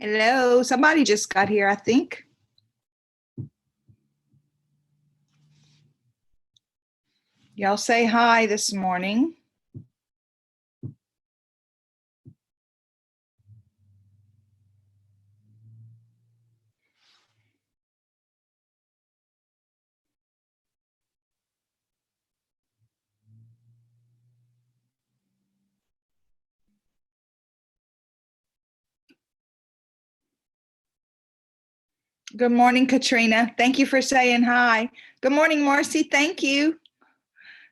Hello, somebody just got here, I think. Y'all say hi this morning. Good morning, Katrina. Thank you for saying hi. Good morning, Marcy. Thank you.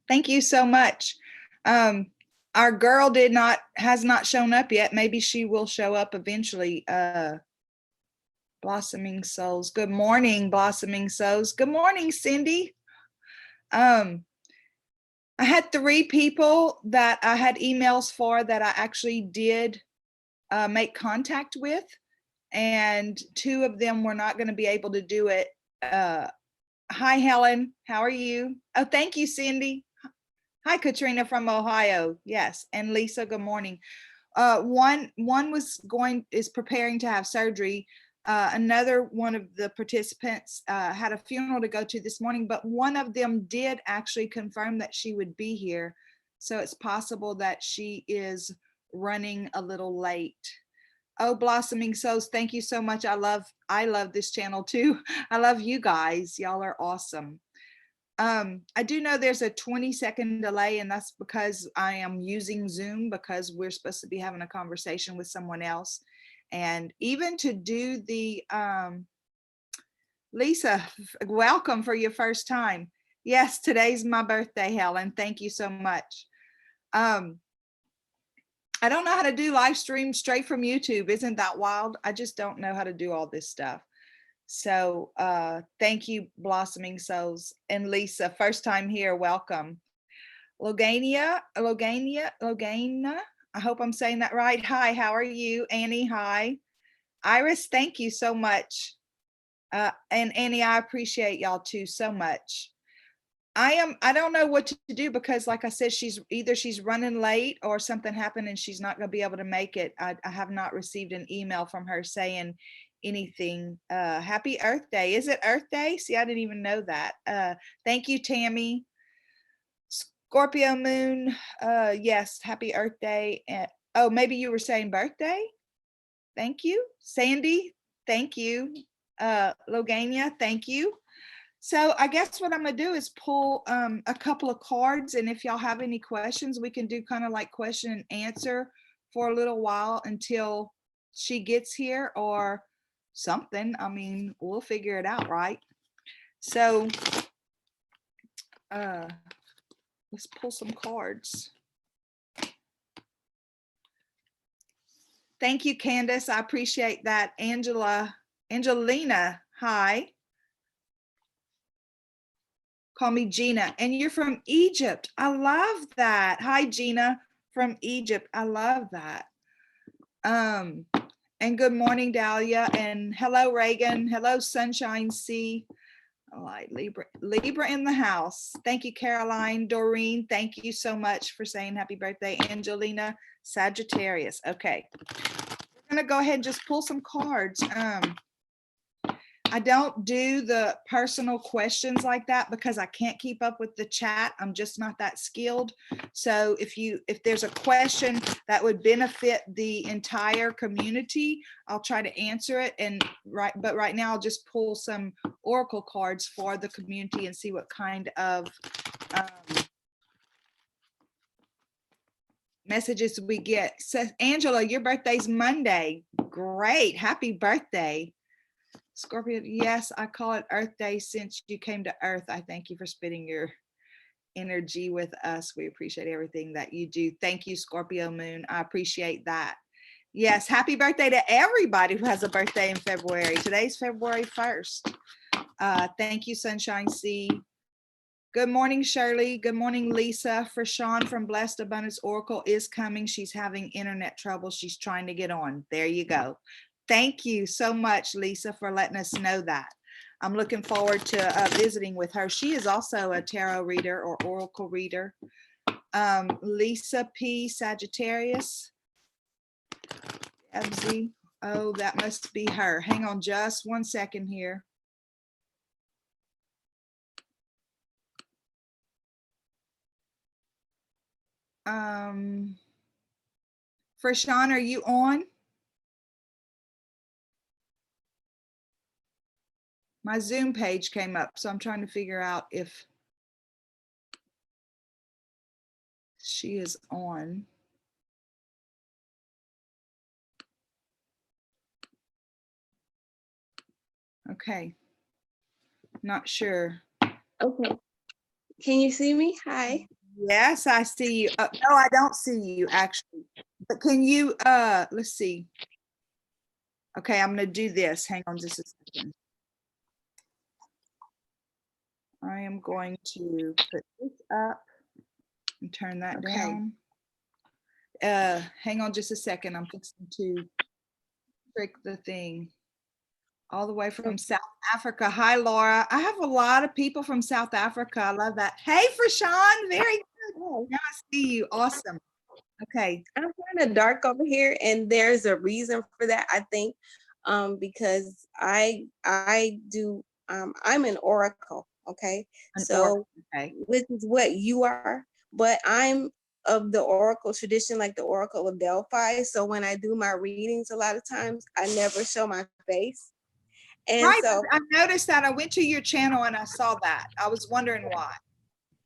Thank you so much. Our girl has not shown up yet. Maybe she will show up eventually. Blossoming Souls. Good morning, Blossoming Souls. Good morning, Cindy. I had 3 people that I had emails for that I actually did make contact with, and 2 of them were not going to be able to do it. Hi, Helen. How are you? Oh, thank you, Cindy. Hi, Katrina from Ohio. Yes, and Lisa. Good morning. One is preparing to have surgery. Another one of the participants had a funeral to go to this morning, but one of them did actually confirm that she would be here. So it's possible that she is running a little late. Oh, Blossoming Souls, thank you so much. I love this channel too. I love you guys. Y'all are awesome. I do know there's a 20-second delay, and that's because I am using Zoom because we're supposed to be having a conversation with someone else. And even to do the, Lisa, welcome for your first time. Yes, today's my birthday, Helen. Thank you so much. I don't know how to do live stream straight from YouTube. Isn't that wild? I just don't know how to do all this stuff. So thank you, Blossoming Souls. And Lisa, first time here, welcome. Logania, I hope I'm saying that right. Hi, how are you? Annie, hi. Iris, thank you so much. And Annie, I appreciate y'all too so much. I don't know what to do because like I said, she's running late or something happened and she's not going to be able to make it. I have not received an email from her saying anything. Happy Earth Day. Is it Earth Day? See, I didn't even know that. Thank you, Tammy. Scorpio moon. Yes, happy Earth Day. Oh, maybe you were saying birthday. Thank you. Sandy, thank you. Logania, thank you. So I guess what I'm gonna do is pull a couple of cards, and if y'all have any questions, we can do kind of like question and answer for a little while until she gets here or something. I mean, we'll figure it out, right? So let's pull some cards. Thank you, Candace. I appreciate that. Angelina, hi. Call me Gina. And you're from Egypt. I love that. Hi, Gina from Egypt. I love that. And good morning, Dahlia. And hello, Reagan. Hello, Sunshine C. All right, Libra in the house. Thank you, Caroline. Doreen, thank you so much for saying happy birthday. Angelina, Sagittarius. Okay. We're going to go ahead and just pull some cards. I don't do the personal questions like that because I can't keep up with the chat. I'm just not that skilled. So if there's a question that would benefit the entire community, I'll try to answer it. But right now I'll just pull some oracle cards for the community and see what kind of messages we get. So Angela, your birthday's Monday. Great. Happy birthday. Scorpio, yes, I call it Earth Day since you came to Earth. I thank you for spending your energy with us. We appreciate everything that you do. Thank you, Scorpio Moon. I appreciate that. Yes, happy birthday to everybody who has a birthday in February. Today's February 1st. Thank you, Sunshine C. Good morning, Shirley. Good morning, Lisa. Frishawn from Blessed Abundance Oracle is coming. She's having internet trouble. She's trying to get on. There you go. Thank you so much, Lisa, for letting us know that. I'm looking forward to visiting with her. She is also a tarot reader or oracle reader. Lisa P. Sagittarius. FZ. Oh, that must be her. Hang on just 1 second here. Frishawn, are you on? My Zoom page came up, so I'm trying to figure out if she is on. Okay. Not sure. Okay. Can you see me? Hi. Yes, I see you. No, I don't see you actually. But can you, let's see. Okay, I'm going to do this. Hang on just a second. I am going to put this up and turn that down. Hang on just a second. I'm fixing to trick the thing. All the way from South Africa. Hi, Laura. I have a lot of people from South Africa. I love that. Hey, Frishawn. Very good. Now I see you. Awesome. Okay. I'm kind of dark over here, and there's a reason for that, I think, because I do I'm an oracle, okay? Okay. Which is what you are, but I'm of the oracle tradition, like the Oracle of Delphi. So when I do my readings, a lot of times I never show my face. And right. so I noticed that. I went to your channel and I saw that. I was wondering why.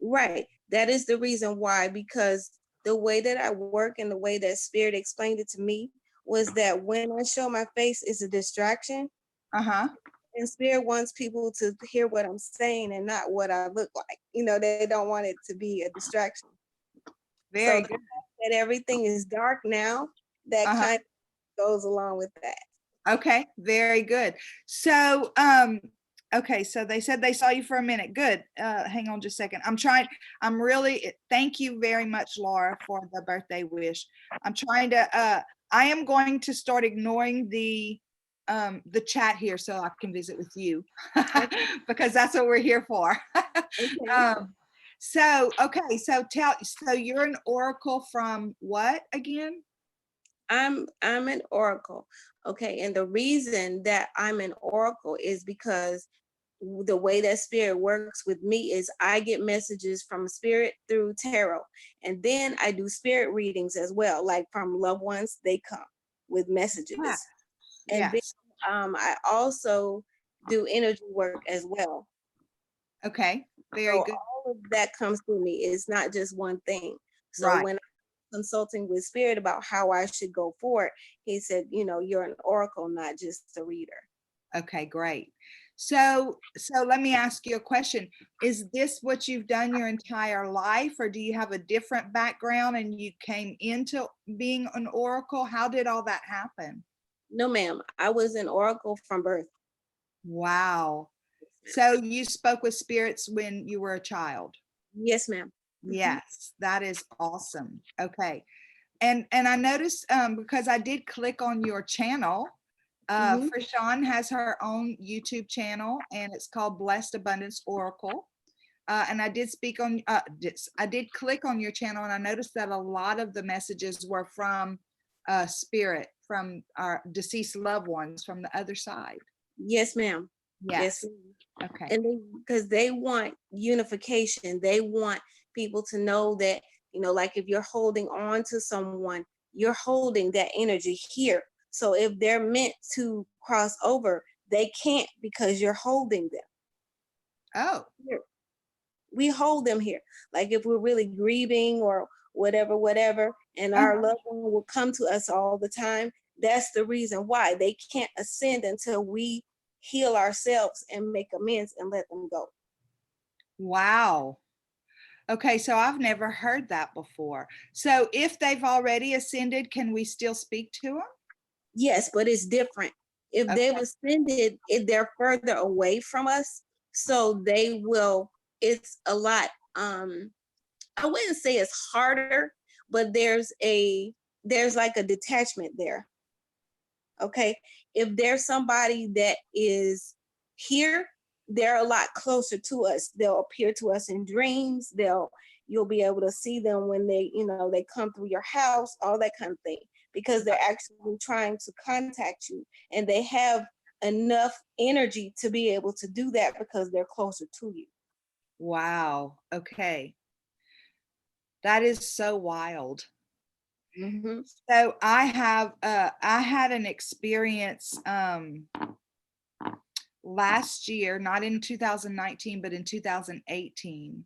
right. That is the reason why, because the way that I work and the way that Spirit explained it to me was that when I show my face, it's a distraction. Uh-huh. And Spirit wants people to hear what I'm saying and not what I look like. You know, they don't want it to be a distraction. Very so good. that everything is dark now, that kind of goes along with that. Okay, very good. So, okay, so they said they saw you for a minute. Good. Hang on just a second. I'm really, thank you very much, Laura, for the birthday wish. I'm trying to, I am going to start ignoring the chat here so I can visit with you because that's what we're here for. Okay. So, okay, so you're an oracle from what again? I'm an oracle. Okay. And the reason that I'm an oracle is because the way that Spirit works with me is I get messages from Spirit through tarot. And then I do spirit readings as well. Like from loved ones, they come with messages. Yes. And Yes. then I also do energy work as well. Okay. Very So good. all of that comes through me. It's not just one thing. So Right. when I'm consulting with Spirit about how I should go forward, he said, you know, you're an oracle, not just a reader. Okay, great. So let me ask you a question. Is this what you've done your entire life, or do you have a different background and you came into being an oracle? How did all that happen? No, ma'am. I was an oracle from birth. Wow. So you spoke with spirits when you were a child? Yes, ma'am. Yes, that is awesome. Okay. And I noticed because I did click on your channel, Frishawn has her own YouTube channel and it's called Blessed Abundance Oracle. And I did I did click on your channel and I noticed that a lot of the messages were from spirit, from our deceased loved ones from the other side. Yes, ma'am. Yes. Okay. And because they want unification, they want people to know that, you know, like if you're holding on to someone, you're holding that energy here. So if they're meant to cross over, they can't because you're holding them. Oh. Here. We hold them here. Like if we're really grieving or whatever, and our loved one will come to us all the time, that's the reason why they can't ascend until we heal ourselves and make amends and let them go. Wow. Okay, so I've never heard that before. So if they've already ascended, can we still speak to them? Yes, but it's different. If they've ascended, they're further away from us. So they will, it's a lot, I wouldn't say it's harder, but there's like a detachment there. Okay. If there's somebody that is here, they're a lot closer to us. They'll appear to us in dreams. You'll be able to see them when they, you know, they come through your house, all that kind of thing. because they're actually trying to contact you, and they have enough energy to be able to do that because they're closer to you. Wow. Okay. That is so wild. Mm-hmm. So I had an experience last year, not in 2019, but in 2018,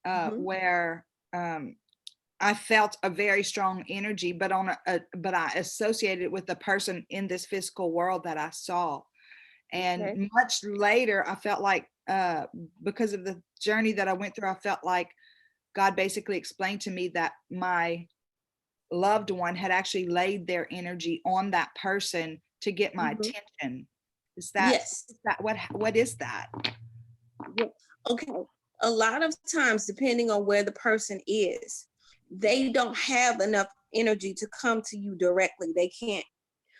Mm-hmm. where I felt a very strong energy, but but I associated it with the person in this physical world that I saw. And Okay. much later, I felt like because of the journey that I went through, I felt like God basically explained to me that my loved one had actually laid their energy on that person to get my Mm-hmm. attention. Is Yes. that what is that? Yeah. Okay. A lot of times, depending on where the person is, they don't have enough energy to come to you directly. They can't.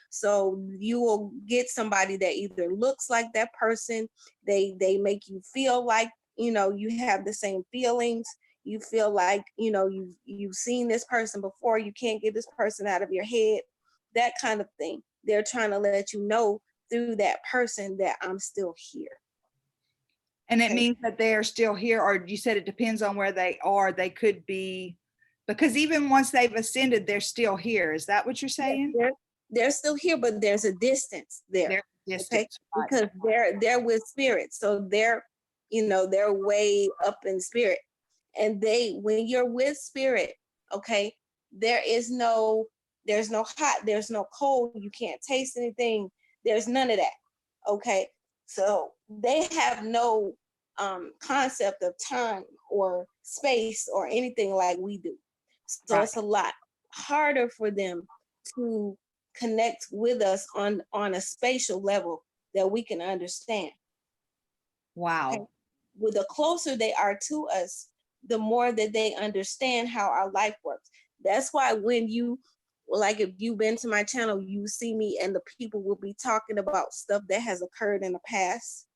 So you will get somebody that either looks like that person, they make you feel like, you have the same feelings. You feel like, you've seen this person before, you can't get this person out of your head, that kind of thing. They're trying to let you know through that person that I'm still here. And it Okay. means that they are still here, or you said it depends on where they are. They could be, because even once they've ascended, they're still here. Is that what you're Yes, saying? they're still here, but there's a distance there. They're Okay, distance, right? because they're with spirit, so they're way up in spirit, and when you're with spirit, okay, there's no hot, there's no cold, you can't taste anything, there's none of that. Okay, so they have no concept of time or space or anything like we do, so Right. it's a lot harder for them to connect with us on a spatial level that we can understand. Okay. Wow. Well, the closer they are to us, the more that they understand how our life works. That's why when like if you've been to my channel, you see me and the people will be talking about stuff that has occurred in the past.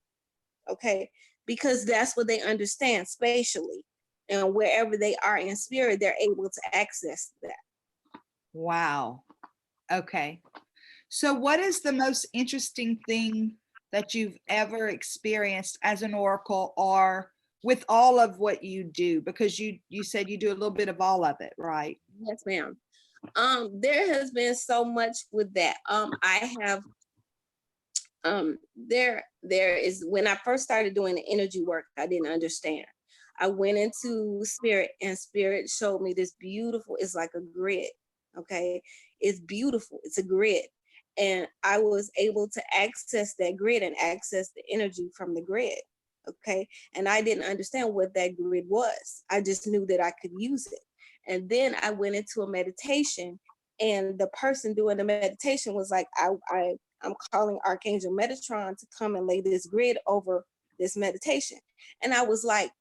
Okay. Because that's what they understand spatially. And wherever they are in spirit, they're able to access that. Wow. Okay. So what is the most interesting thing that you've ever experienced as an oracle, or with all of what you do? Because you said you do a little bit of all of it, right? Yes, ma'am. There has been so much with that. I have there is, when I first started doing the energy work, I didn't understand. I went into spirit, and spirit showed me this beautiful, it's like a grid. Okay, it's beautiful, it's a grid, and I was able to access that grid and access the energy from the grid. Okay, and I didn't understand what that grid was, I just knew that I could use it. And then I went into a meditation, and the person doing the meditation was like, I'm calling Archangel Metatron to come and lay this grid over this meditation. And I was like,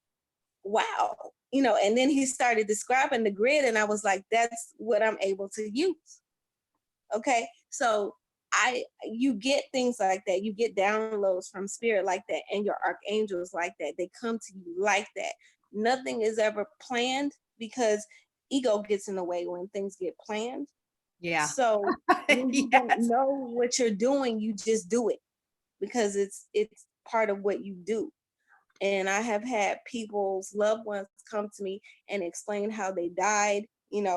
wow, and then he started describing the grid, and I was like, that's what I'm able to use. Okay. So you get things like that. You get downloads from spirit like that, and your archangels like that. They come to you like that. Nothing is ever planned, because ego gets in the way when things get planned. Yeah. So when you don't Yes. know what you're doing, you just do it because it's part of what you do. And I have had people's loved ones come to me and explain how they died, and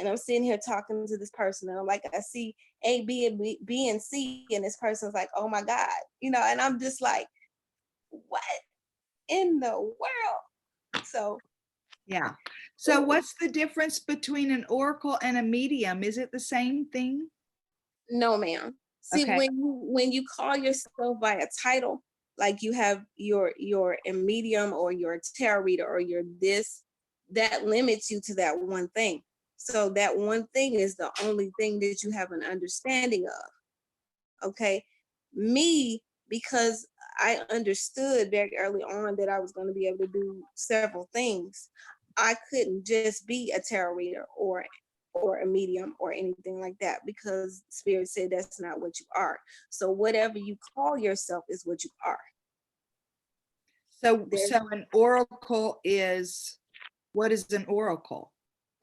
I'm sitting here talking to this person, and I'm like, I see A, B, and C, and this person's like, oh my God, and I'm just like, what in the world? So Yeah. So what's the difference between an oracle and a medium? Is it the same thing? no, ma'am. See, Okay. when you call yourself by a title, like you have your a medium or your tarot reader or your this, that limits you to that one thing. So that one thing is the only thing that you have an understanding of. Okay. Me, because I understood very early on that I was going to be able to do several things, I couldn't just be a tarot reader or a medium or anything like that, because spirit said that's not what you are. So whatever you call yourself is what you are. So an oracle is, what is an oracle?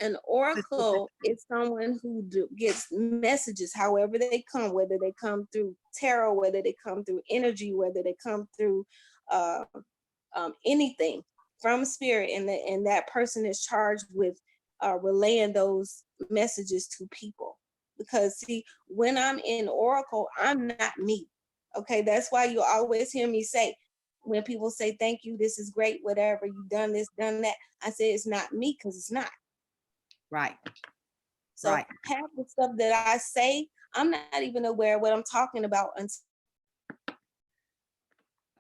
An oracle is someone who gets messages however they come, whether they come through tarot, whether they come through energy, whether they come through anything from spirit, and that person is charged with relaying those messages to people. Because see, when I'm in oracle, I'm not me. Okay, that's why you always hear me say, when people say thank you, this is great, whatever, you've done this, done that, I say it's not me, because it's not. Right. So right. half the stuff that I say, I'm not even aware of what I'm talking about until.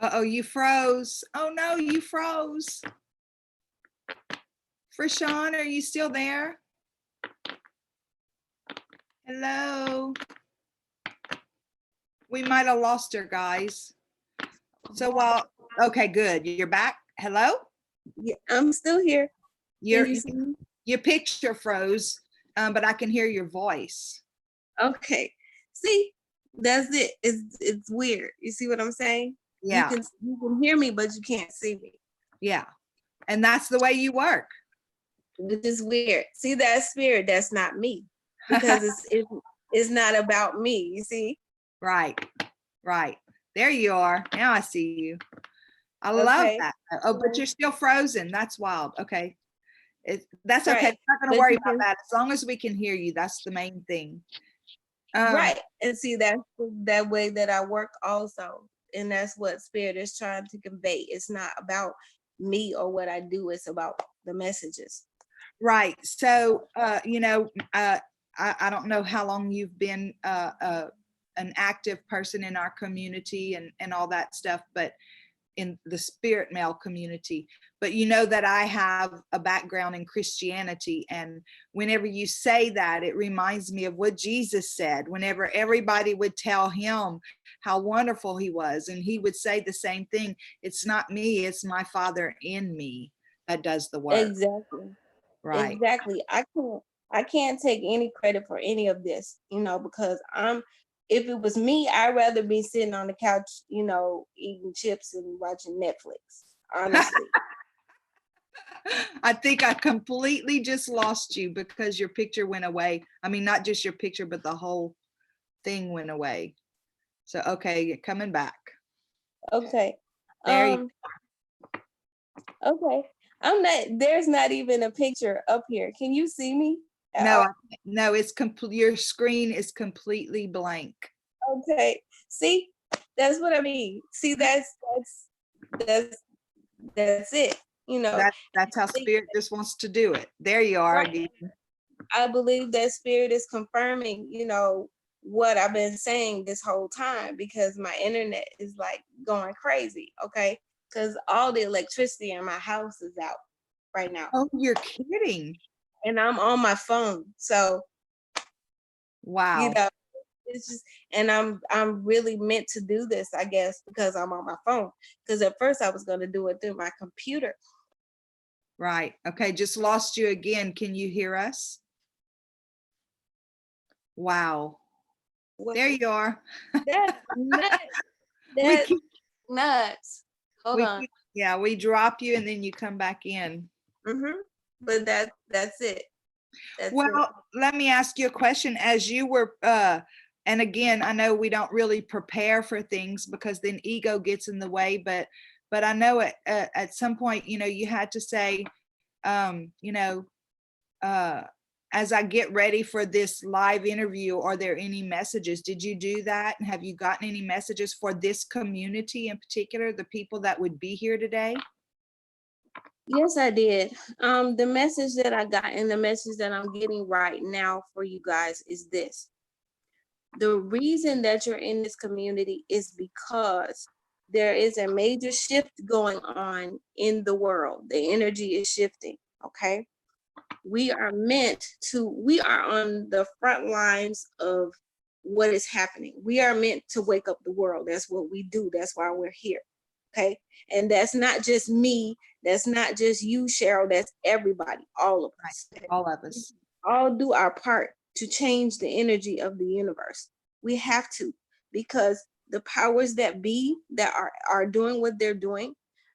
Uh-oh, you froze. Oh no, you froze. Frishawn, are you still there? Hello. We might have lost her, guys. So while, okay, good. You're back. Hello? Yeah, I'm still here. Your, Can you see me? your picture froze, but I can hear your voice. Okay. See, that's it. It's weird. You see what I'm saying? Yeah. You can hear me, but you can't see me. Yeah. And that's the way you work. Which is weird. See, that spirit, that's not me. Because it's not about me, you see? Right. Right. There you are. Now I see you. I love that. Oh, but you're still frozen. That's wild. Okay. That's okay. Right. I'm not going to worry about that. As long as we can hear you, that's the main thing. Right. And see, that's that way that I work also. And that's what spirit is trying to convey. It's not about me or what I do. It's about the messages. Right. So, you know, I don't know how long you've been an active person in our community and all that stuff, but in the spirit mail community, but you know that I have a background in Christianity, and whenever you say that, it reminds me of what Jesus said whenever everybody would tell him how wonderful he was, and he would say the same thing. It's not me, it's my Father in me that does the work. Exactly. Right. Exactly. I can't take any credit for any of this, you know, because if it was me, I'd rather be sitting on the couch, you know, eating chips and watching Netflix, honestly. I think I completely just lost you because your picture went away. I mean, not just your picture, but the whole thing went away. So, okay, you're coming back. Okay. There you Okay. There's not even a picture up here. Can you see me? No, it's complete. Your screen is completely blank. Okay. See, that's what I mean. See, that's it. You know, that's how spirit just wants to do it. There you are again. I believe that spirit is confirming, you know, what I've been saying this whole time, because my internet is like going crazy. Okay. Because all the electricity in my house is out right now. Oh, you're kidding. And I'm on my phone. So, wow. You know, it's just, and I'm really meant to do this, I guess, because I'm on my phone. Because at first I was going to do it through my computer. Right. Okay. Just lost you again. Can you hear us? Wow. There you are. That's nuts. That's nuts. Hold on. Yeah, we drop you and then you come back in. But that's it. Let me ask you a question. As you were, and again, I know we don't really prepare for things because then ego gets in the way, but I know at some point, you know, you had to say, you know, as I get ready for this live interview, are there any messages? Did you do that? And have you gotten any messages for this community in particular, the people that would be here today? Yes, I did. The message that I got and the message that I'm getting right now for you guys is this. The reason that you're in this community is because there is a major shift going on in the world. The energy is shifting, okay? We are on the front lines of what is happening. We are meant to wake up the world. That's what we do. That's why we're here, okay? And that's not just me. That's not just you, Cheryl. That's everybody, all of us. All of us. All do our part to change the energy of the universe. We have to, because the powers that be that are doing what they're doing,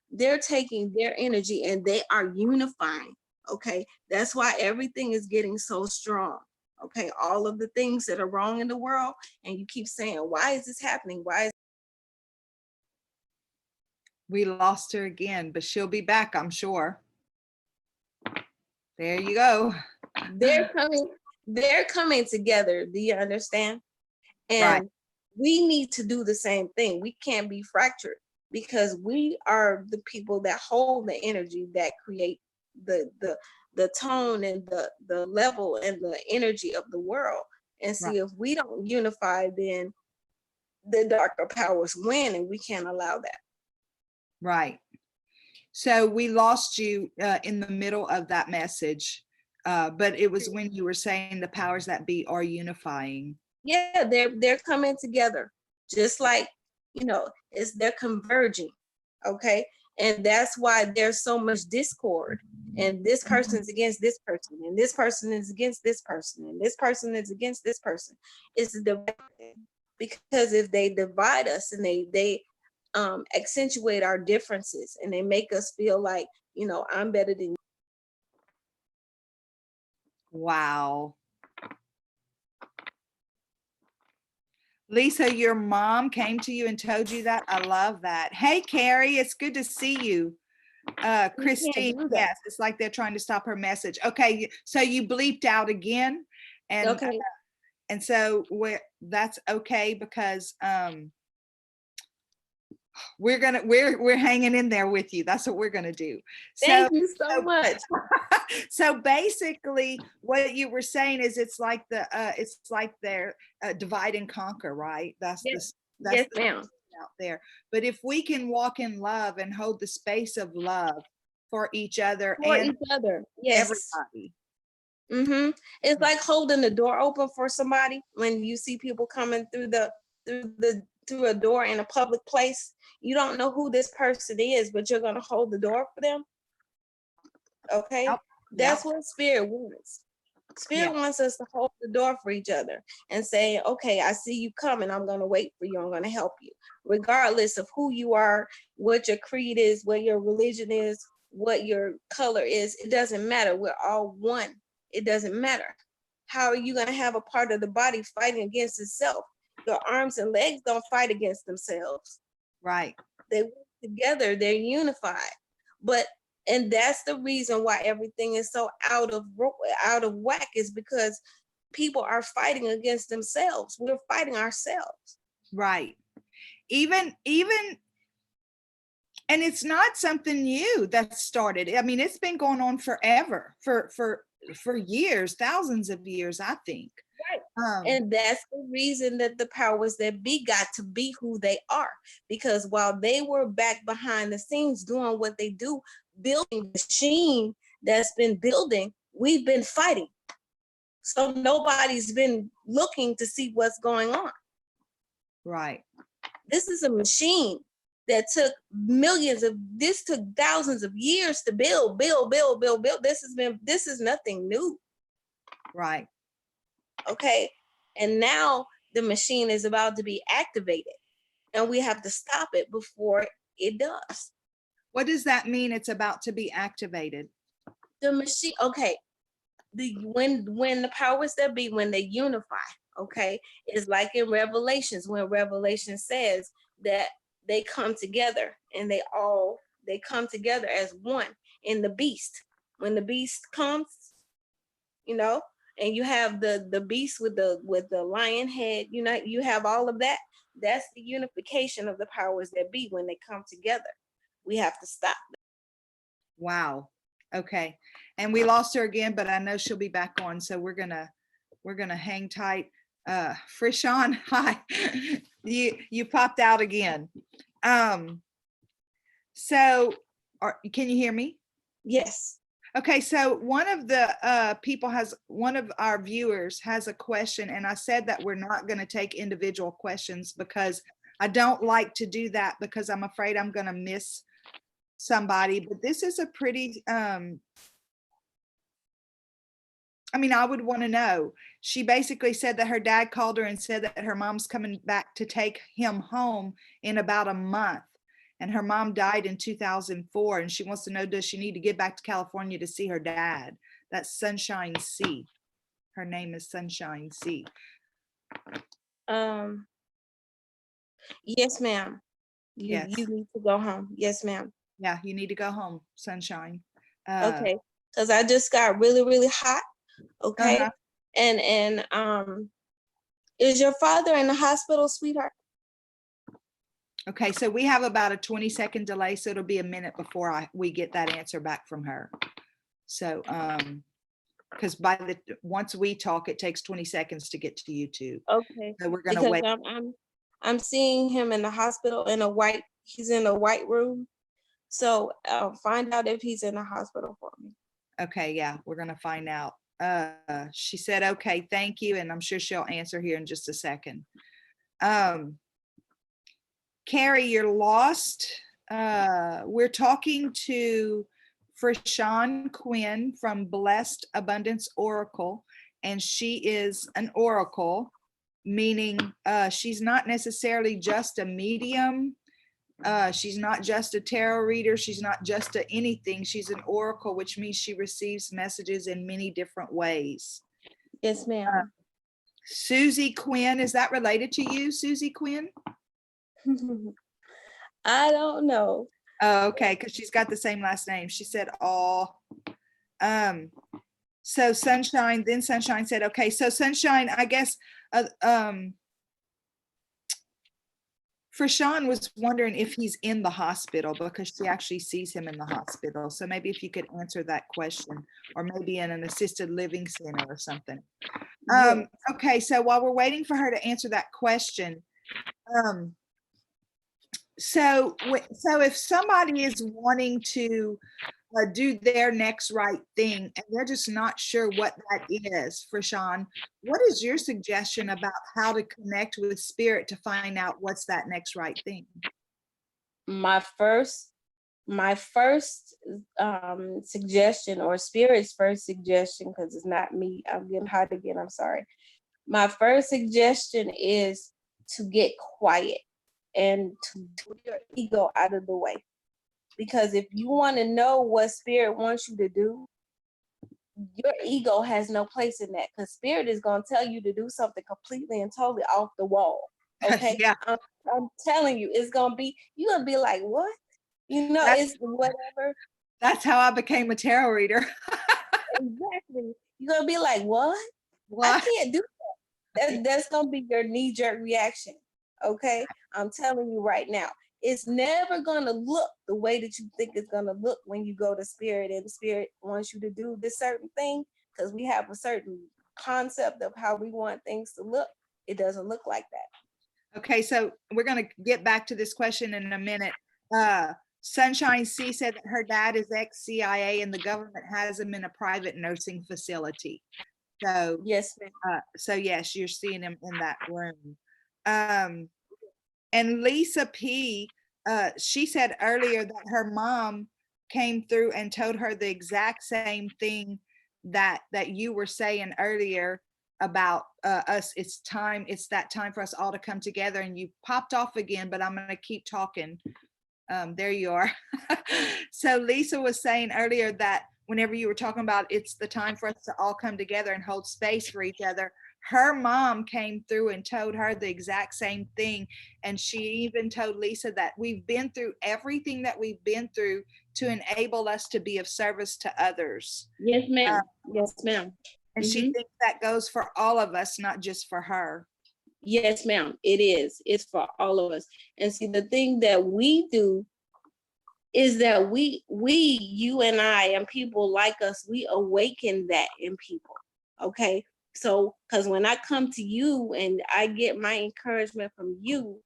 they're taking their energy and they are unifying, Okay, that's why everything is getting so strong. Okay, all of the things that are wrong in the world, and you keep saying, why is this happening? Why is We lost her again, but she'll be back, I'm sure. There you go. they're coming together? Do you understand? And Right. we need to do the same thing. We can't be fractured because we are the people that hold the energy that create the tone and the level and the energy of the world. And see, if we don't unify, then the darker powers win, and we can't allow that. Right. So we lost you in the middle of that message, but it was when you were saying the powers that be are unifying. Yeah, they're coming together, just like, they're converging. Okay, and that's why there's so much discord, and this person's against this person, and this person is against this person, and this person is against this person. It's dividing, because if they divide us and they accentuate our differences, and they make us feel like, I'm better than you. Wow. Lisa, your mom came to you and told you that? I love that. Hey, Carrie, it's good to see you. Christine, yes, it's like they're trying to stop her message. Okay, so you bleeped out again. And Okay. And so that's okay, because we're hanging in there with you. That's what we're gonna do. Thank you so much. So basically, what you were saying is it's like their divide and conquer, right? That's yes, that's ma'am. Out there. But if we can walk in love and hold the space of love for each other and yes, everybody. Mm-hmm. It's like holding the door open for somebody when you see people coming through a door in a public place. You don't know who this person is, but you're gonna hold the door for them. Okay, that's what spirit wants. Spirit wants us to hold the door for each other and say, okay, I see you coming. I'm gonna wait for you. I'm gonna help you, regardless of who you are, what your creed is, what your religion is, what your color is. It doesn't matter. We're all one. It doesn't matter. How are you going to have a part of the body fighting against itself? Your arms and legs don't fight against themselves. Right. They work together. They're unified. And that's the reason why everything is so out of whack, is because people are fighting against themselves. We're fighting ourselves. Right. Even and it's not something new that started. I mean, it's been going on forever, for years, thousands of years, I think. Right. And that's the reason that the powers that be got to be who they are. Because while they were back behind the scenes doing what they do, building the machine that's been building, we've been fighting. So nobody's been looking to see what's going on. Right. This is a machine that took thousands of years to build. This is nothing new. Right. Okay. And now the machine is about to be activated, and we have to stop it before it does. What does that mean? It's about to be activated. The machine, okay. When the powers that be, when they unify, okay, it's like in Revelations, when Revelation says that they come together, and they come together as one in the beast. When the beast comes, and you have the beast with the lion head, you have all of that. That's the unification of the powers that be when they come together. We have to stop them. Wow. Okay. And we lost her again, but I know she'll be back on. So we're gonna hang tight. Frishawn, hi. You popped out again. So can you hear me? Yes. Okay, so one of our viewers has a question, and I said that we're not going to take individual questions because I don't like to do that, because I'm afraid I'm going to miss somebody. But this is a pretty, I would want to know. She basically said that her dad called her and said that her mom's coming back to take him home in about a month. and her mom died in 2004, and she wants to know, does she need to get back to California to see her dad? That's Sunshine C. Her name is Sunshine C. Yes, ma'am. You Yes. you need to go home. Yes, ma'am. Yeah, you need to go home, Sunshine. Okay. Because I just got really, really hot. Okay. Uh-huh. And is your father in the hospital, sweetheart? Okay, so we have about a 20-second delay, so it'll be a minute before we get that answer back from her. So, because once we talk, it takes 20 seconds to get to YouTube. Okay. So we're gonna Because wait. I'm seeing him in the hospital he's in a white room. So find out if he's in the hospital for me. Okay, yeah, we're gonna find out. She said, okay, thank you, and I'm sure she'll answer here in just a second. Carrie, you're lost. We're talking to Frishawn Quinn from Blessed Abundance Oracle, and she is an oracle, meaning she's not necessarily just a medium. She's not just a tarot reader. She's not just a anything. She's an oracle, which means she receives messages in many different ways. Yes, ma'am. Susie Quinn, is that related to you, Susie Quinn? I don't know. Oh, okay, because she's got the same last name. She said, "Oh." So Sunshine, then Sunshine said, "Okay, so Sunshine, I guess." Frishawn was wondering if he's in the hospital because she actually sees him in the hospital. So maybe if you could answer that question, or maybe in an assisted living center or something. Yes. Okay, so while we're waiting for her to answer that question, so if somebody is wanting to do their next right thing and they're just not sure what that is, Frishawn, what is your suggestion about how to connect with spirit to find out what's that next right thing? My first suggestion, or spirit's first suggestion, because it's not me, I'm getting hot again, I'm sorry. My first suggestion is to get quiet and to put your ego out of the way. Because if you want to know what spirit wants you to do, your ego has no place in that, because spirit is going to tell you to do something completely and totally off the wall. Okay. Yeah. I'm telling you, it's going to be, you're going to be like, what? You know, it's whatever. That's how I became a tarot reader. Exactly. You're going to be like, what? I can't do that. That's going to be your knee-jerk reaction. Okay. I'm telling you right now. It's never going to look the way that you think it's going to look when you go to spirit and the spirit wants you to do this certain thing, because we have a certain concept of how we want things to look. It doesn't look like that. Okay, so we're going to get back to this question in a minute. Sunshine C said that her dad is ex-CIA and the government has him in a private nursing facility. So yes, ma'am. So yes, you're seeing him in that room. And Lisa P, she said earlier that her mom came through and told her the exact same thing that you were saying earlier about us. It's that time for us all to come together. And you popped off again, but I'm going to keep talking. There you are. So Lisa was saying earlier that whenever you were talking about it's the time for us to all come together and hold space for each other, her mom came through and told her the exact same thing. And she even told Lisa that we've been through everything that we've been through to enable us to be of service to others. Yes, ma'am. Yes, ma'am. And she thinks that goes for all of us, not just for her. Yes, ma'am. It is. It's for all of us. And see, the thing that we do is that you and I and people like us, we awaken that in people. Okay. So, because when I come to you and I get my encouragement from you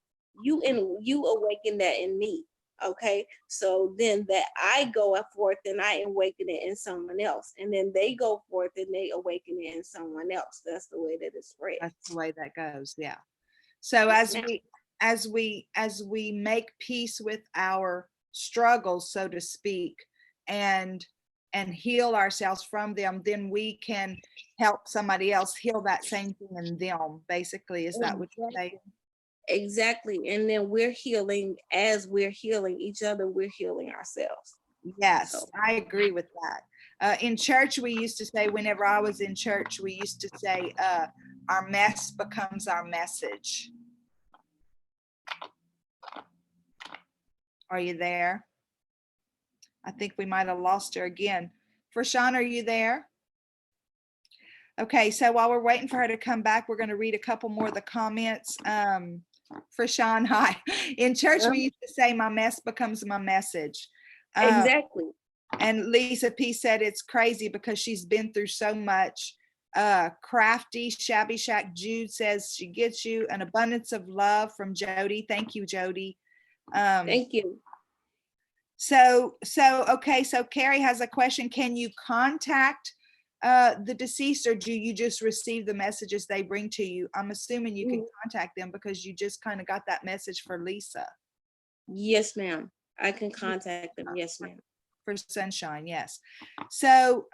awaken that in me. Okay. So then that I go forth and I awaken it in someone else. And then they go forth and they awaken it in someone else. That's the way that it spreads. That's the way that goes. Yeah. So as we make peace with our struggles, so to speak, and heal ourselves from them, then we can help somebody else heal that same thing in them. Basically, is that what you're saying? Exactly. And then we're healing as we're healing each other, we're healing ourselves. Yes, So I agree with that. In church, we used to say, whenever I was in church, we used to say, our mess becomes our message. Are you there? I think we might have lost her again. Frishawn, are you there? Okay, so while we're waiting for her to come back, we're going to read a couple more of the comments. Frishawn, hi. In church, we used to say, my mess becomes my message. exactly. And Lisa P said it's crazy because she's been through so much. Crafty Shabby Shack Jude says she gets you an abundance of love from Jody. Thank you, Jody. Thank you. So okay, so Carrie has a question. Can you contact the deceased, or do you just receive the messages they bring to you? I'm assuming you can contact them because you just kind of got that message for Lisa. Yes, ma'am. I can contact them. Yes, ma'am. For Sunshine, yes. So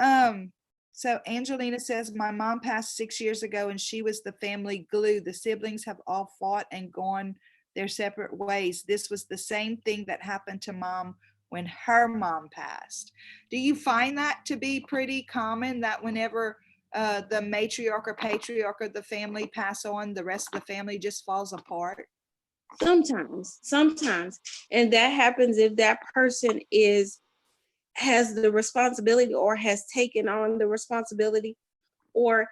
so Angelina says, my mom passed 6 years ago and she was the family glue. The siblings have all fought and gone their separate ways. This was the same thing that happened to mom when her mom passed. Do you find that to be pretty common, that whenever the matriarch or patriarch of the family pass on, the rest of the family just falls apart? Sometimes. And that happens if that person has the responsibility or has taken on the responsibility, or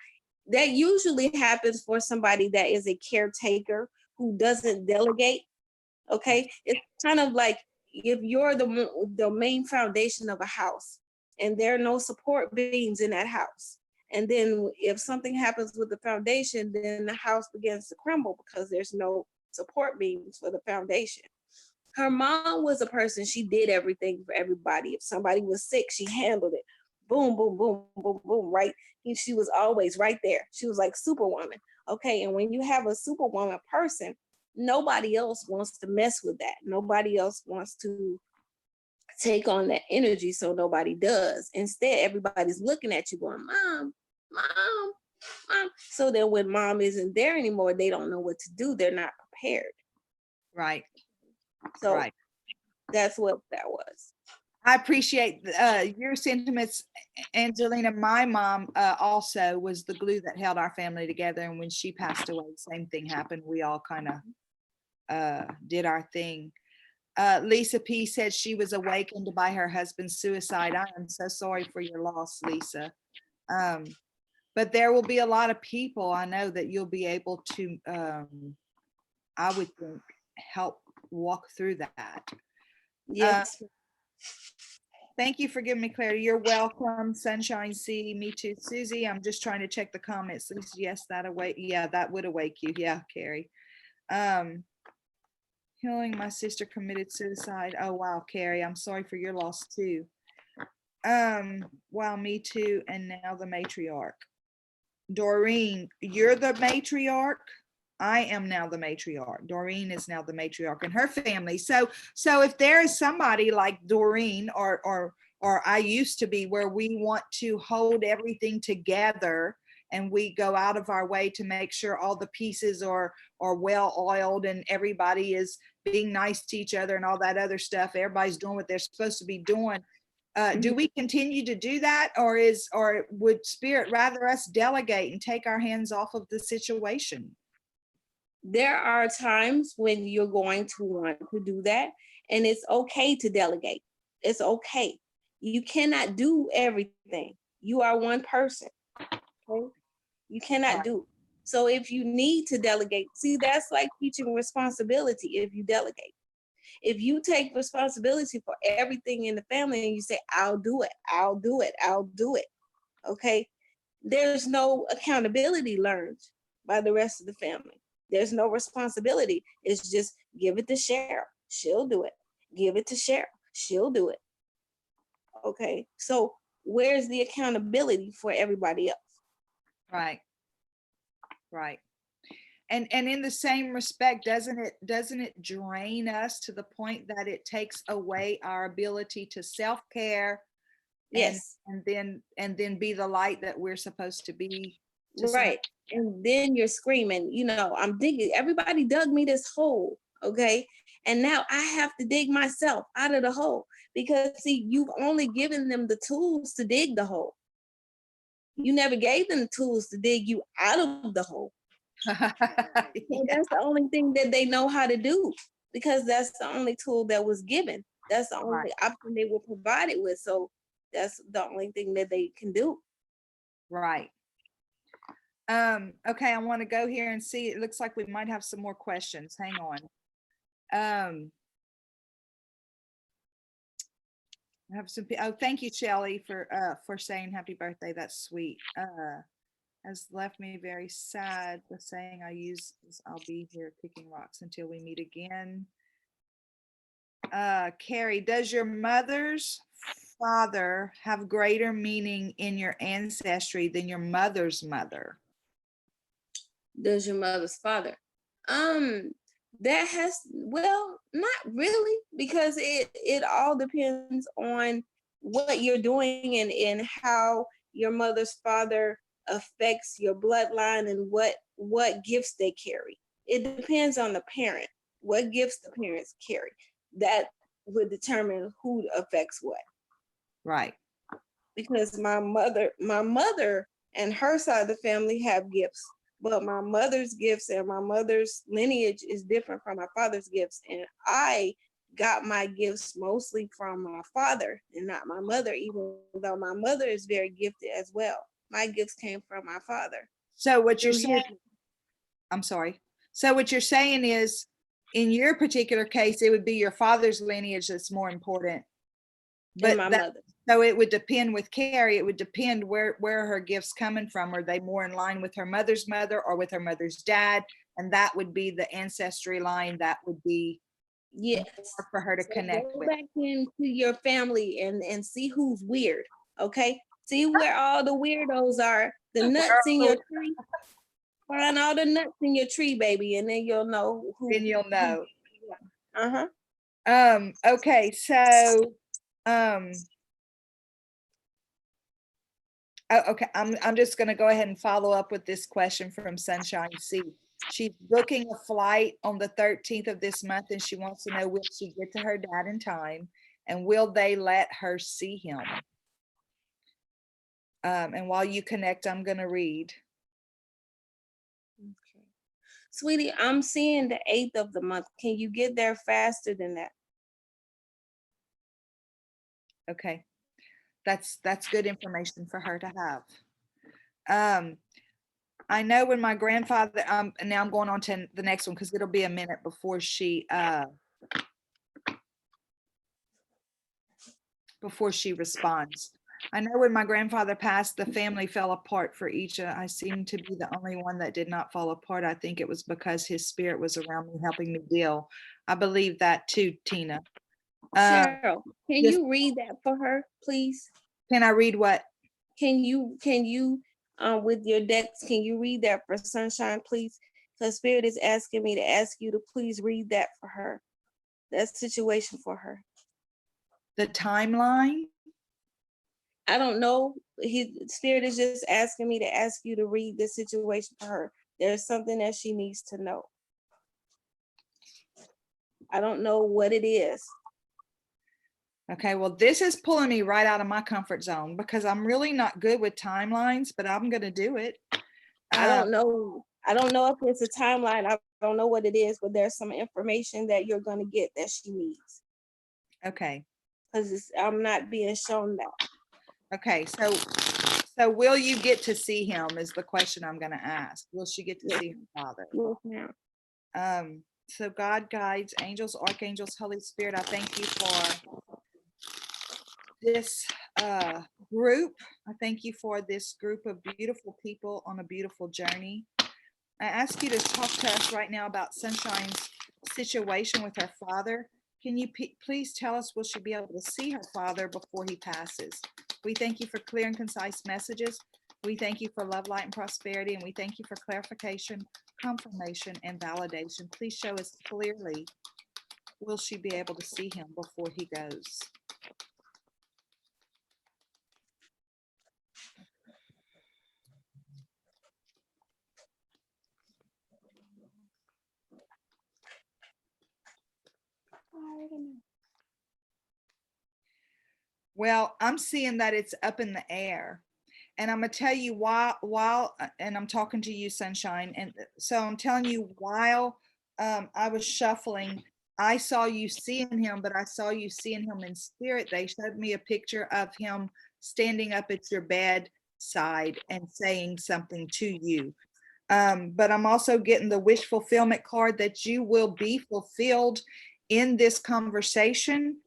that usually happens for somebody that is a caretaker who doesn't delegate. Okay, it's kind of like if you're the main foundation of a house and there are no support beams in that house, and then if something happens with the foundation, then the house begins to crumble because there's no support beams for the foundation. Her mom was a person, she did everything for everybody. If somebody was sick, she handled it. Boom, boom, boom, boom, boom, right? She was always right there. She was like Superwoman. Okay, and when you have a Superwoman person, nobody else wants to mess with that. Nobody else wants to take on that energy, so nobody does. Instead, everybody's looking at you going, Mom, Mom, Mom. So then when mom isn't there anymore, they don't know what to do. They're not prepared. Right. So right. That's what that was. I appreciate your sentiments, Angelina. My mom also was the glue that held our family together. And when she passed away, same thing happened. We all kind of did our thing. Lisa P said she was awakened by her husband's suicide. I am so sorry for your loss, Lisa. But there will be a lot of people I know that you'll be able to, I would think, help walk through that. Yes. Thank you for giving me clarity. You're welcome. Sunshine C, me too. Susie, I'm just trying to check the comments. Yes, that awake. Yeah, that would awake you. Yeah, Carrie. Healing, my sister committed suicide. Oh, wow, Carrie, I'm sorry for your loss too. Wow, me too. And now the matriarch. Doreen, you're the matriarch. I am now the matriarch. Doreen is now the matriarch in her family. So if there is somebody like Doreen or I used to be, where we want to hold everything together and we go out of our way to make sure all the pieces are well oiled and everybody is being nice to each other and all that other stuff, everybody's doing what they're supposed to be doing. Do we continue to do that, or would Spirit rather us delegate and take our hands off of the situation? There are times when you're going to want to do that, and it's okay to delegate. It's okay. You cannot do everything. You are one person. Okay? You cannot do. So if you need to delegate, see, that's like teaching responsibility if you delegate. If you take responsibility for everything in the family and you say, I'll do it, I'll do it, I'll do it, okay, there's no accountability learned by the rest of the family. There's no responsibility. It's just give it to Cheryl, she'll do it. Give it to Cheryl, she'll do it. Okay, so where's the accountability for everybody else? Right. And in the same respect, doesn't it drain us to the point that it takes away our ability to self-care? Yes. And then be the light that we're supposed to be Right. And then you're screaming, you know, I'm digging, everybody dug me this hole. Okay. And now I have to dig myself out of the hole because see, you've only given them the tools to dig the hole. You never gave them the tools to dig you out of the hole. So that's the only thing that they know how to do because that's the only tool that was given. That's the only option they were provided with. So that's the only thing that they can do. Right. Okay, I want to go here and see. It looks like we might have some more questions. Hang on. I have some. Oh, thank you, Shelley, for saying happy birthday. That's sweet. Has left me very sad. The saying I use is I'll be here kicking rocks until we meet again. Carrie, does your mother's father have greater meaning in your ancestry than your mother's mother? Does your mother's father? That has, well, not really, because it all depends on what you're doing and how your mother's father affects your bloodline and what gifts they carry. It depends on the parent, what gifts the parents carry. That would determine who affects what. Right. Because my mother and her side of the family have gifts, but my mother's gifts and my mother's lineage is different from my father's gifts. And I got my gifts mostly from my father and not my mother, even though my mother is very gifted as well. My gifts came from my father. So what you're saying, I'm sorry. So what you're saying is, in your particular case, it would be your father's lineage that's more important. But my mother. So it would depend with Carrie, it would depend where her gifts coming from. Are they more in line with her mother's mother or with her mother's dad? And that would be the ancestry line that would be for her to connect go with. Back into your family and see who's weird. Okay. See where all the weirdos are, the nuts in your tree. Find all the nuts in your tree, baby, and then you'll know who. Then you'll know. Uh-huh. Okay, so okay, I'm just going to go ahead and follow up with this question from Sunshine C. She's booking a flight on the 13th of this month, and she wants to know, will she get to her dad in time, and will they let her see him? And while you connect, I'm going to read. Okay. Sweetie, I'm seeing the 8th of the month. Can you get there faster than that? Okay. That's good information for her to have. I know when my grandfather, and now I'm going on to the next one because it'll be a minute before she responds. I know when my grandfather passed, the family fell apart for each. I seem to be the only one that did not fall apart. I think it was because his spirit was around me, helping me deal. I believe that too, Tina. Cheryl, can you read that for her, please? Can I read what? Can you with your decks, can you read that for Sunshine, please? Because Spirit is asking me to ask you to please read that for her. That situation for her. The timeline? I don't know. Spirit is just asking me to ask you to read this situation for her. There's something that she needs to know. I don't know what it is. Okay, well, this is pulling me right out of my comfort zone because I'm really not good with timelines, but I'm going to do it. I don't know. I don't know if it's a timeline. I don't know what it is, but there's some information that you're going to get that she needs. Okay. Because I'm not being shown that. Okay, so will you get to see him is the question I'm going to ask. Will she get to see her father? Yes, ma'am. So God, guides, angels, archangels, Holy Spirit, I thank you for this group. I thank you for this group of beautiful people on a beautiful journey. I ask you to talk to us right now about Sunshine's situation with her father. Can you please tell us, will she be able to see her father before he passes? We thank you for clear and concise messages. We thank you for love, light, and prosperity, and we thank you for clarification, confirmation, and validation. Please show us clearly, will she be able to see him before he goes? Well, I'm seeing that it's up in the air. And I'm gonna tell you while and I'm talking to you, Sunshine. And so I'm telling you, while I was shuffling, I saw you seeing him, but I saw you seeing him in spirit. They showed me a picture of him standing up at your bedside and saying something to you. But I'm also getting the wish fulfillment card that you will be fulfilled in this conversation.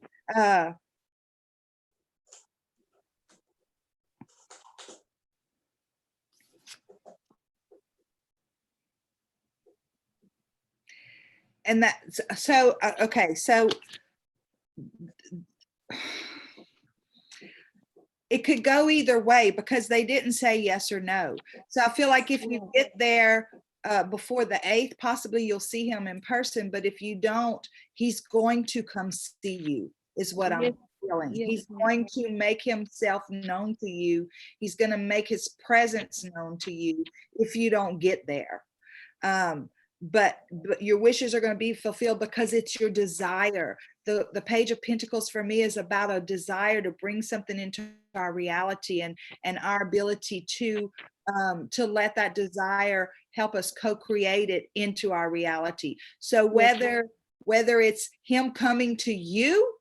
And that, so, okay, so it could go either way because they didn't say yes or no. So I feel like if you get there before the 8th, possibly you'll see him in person. But if you don't, he's going to come see you, is what I'm feeling. Yes, He's going to make himself known to you. He's going to make his presence known to you if you don't get there. But your wishes are going to be fulfilled because it's your desire. The Page of Pentacles for me is about a desire to bring something into our reality, and our ability to let that desire help us co-create it into our reality. So whether it's him coming to you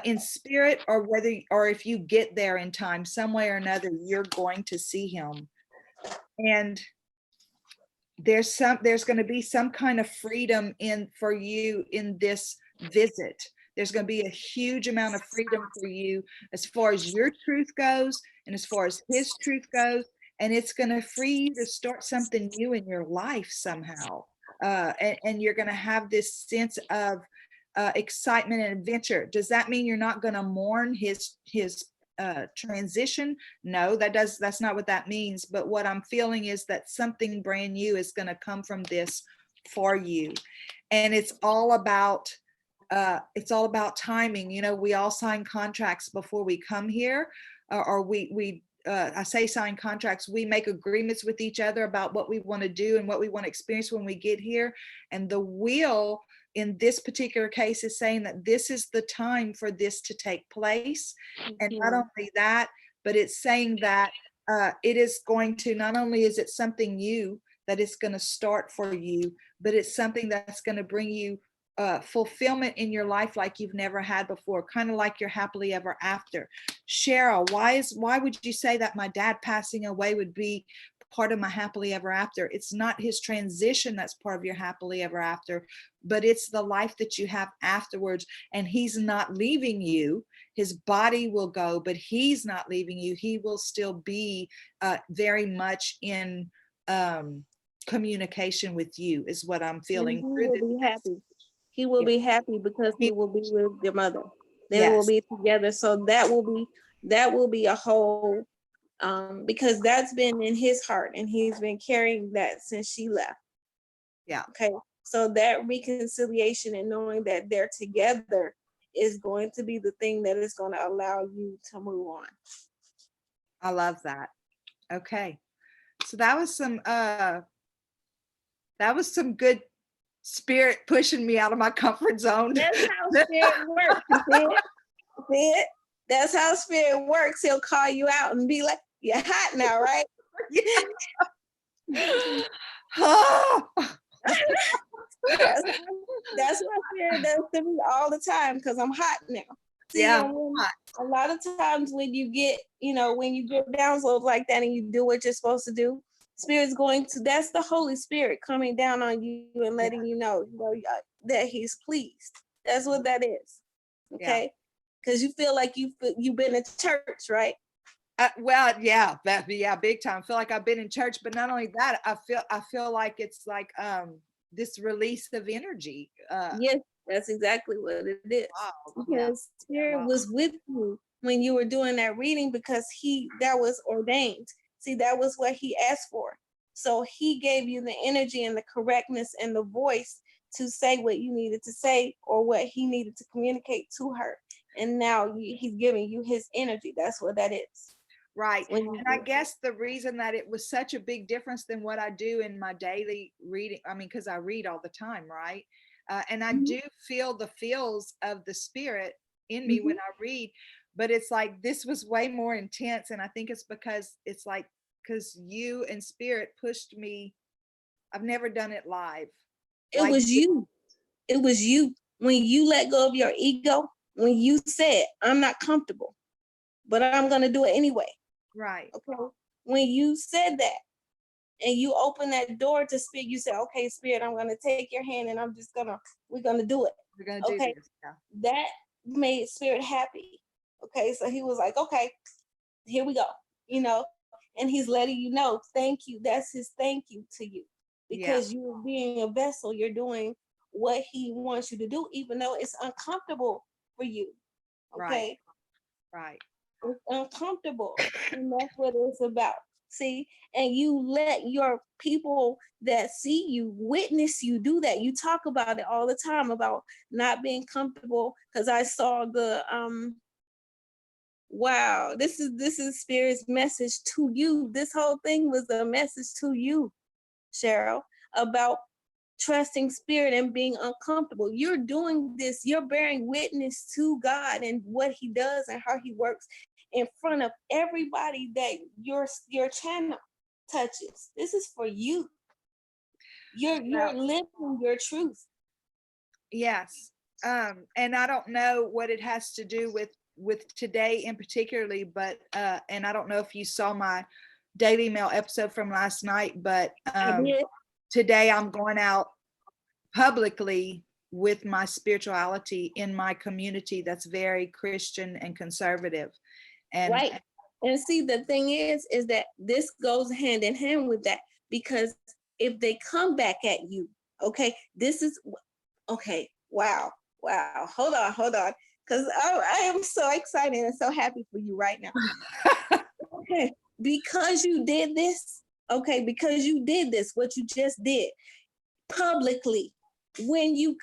in spirit, or if you get there in time, some way or another, you're going to see him. And there's going to be some kind of freedom for you in this visit. There's going to be a huge amount of freedom for you as far as your truth goes and as far as his truth goes. And it's going to free you to start something new in your life somehow. And you're going to have this sense of excitement and adventure. Does that mean you're not going to mourn his transition? No, that's not what that means. But what I'm feeling is that something brand new is going to come from this for you. And it's all about timing. You know, we all sign contracts before we come here, or I say sign contracts, we make agreements with each other about what we want to do and what we want to experience when we get here. And the wheel in this particular case is saying that this is the time for this to take place. And not only that, but it's saying that it is going to, not only is it something new that it's going to start for you, but it's something that's going to bring you fulfillment in your life like you've never had before, kind of like your happily ever after. Cheryl, why would you say that my dad passing away would be part of my happily ever after? It's not his transition that's part of your happily ever after, but it's the life that you have afterwards. And he's not leaving you. His body will go, but he's not leaving you. He will still be very much in communication with you, is what I'm feeling. And he will be happy. He will be happy because he will be with your mother. They will be together. So that will be a whole, because that's been in his heart and he's been carrying that since she left. Yeah. Okay. So that reconciliation and knowing that they're together is going to be the thing that is going to allow you to move on. I love that. Okay. So that was some good spirit pushing me out of my comfort zone. That's how spirit works. See it? That's how spirit works. He'll call you out and be like, "You're hot now, right?" That's what spirit does to me all the time, because I'm hot now. See, a lot of times when you get downloads like that and you do what you're supposed to do, Spirit's that's the Holy Spirit coming down on you and letting you know that he's pleased. That's what that is. Okay. Because you feel like you've been in church, right? Big time. I feel like I've been in church, but not only that, I feel like it's like this release of energy. Yes, that's exactly what it is. Wow. Because Spirit was with you when you were doing that reading, because that was ordained. See, that was what he asked for. So he gave you the energy and the correctness and the voice to say what you needed to say or what he needed to communicate to her. And now he's giving you his energy. That's what that is. Right. And I guess the reason that it was such a big difference than what I do in my daily reading, I mean, because I read all the time, right? And I do feel the feels of the spirit in me when I read. but it's like this was way more intense, and I think it's because you and spirit pushed me. I've never done it live. It was you. It was you. When you let go of your ego, when you said, I'm not comfortable, but I'm going to do it anyway. Right. Okay. When you said that and you open that door to spirit, you said, okay, spirit, I'm going to take your hand and we're going to do it. We're going to do this. Yeah. That made spirit happy. Okay. So he was like, okay, here we go, and he's letting you know, thank you. That's his thank you to you, because you're being a vessel. You're doing what he wants you to do, even though it's uncomfortable for you. Okay. Right. It's uncomfortable. And that's what it's about. See, and you let your people that see you witness you do that. You talk about it all the time about not being comfortable. Because I saw the wow, this is spirit's message to you. This whole thing was a message to you, Cheryl, about trusting spirit and being uncomfortable. You're doing this, you're bearing witness to God and what he does and how he works in front of everybody that your channel touches. This is for you. You're living your truth. Yes. And I don't know what it has to do with today in particularly, but and I don't know if you saw my Daily Mail episode from last night, but today I'm going out publicly with my spirituality in my community that's very Christian and conservative. And right. And see, the thing is that this goes hand in hand with that, because if they come back at you, okay, wow. Hold on. Because I am so excited and so happy for you right now. Okay, because you did this, what you just did publicly, when you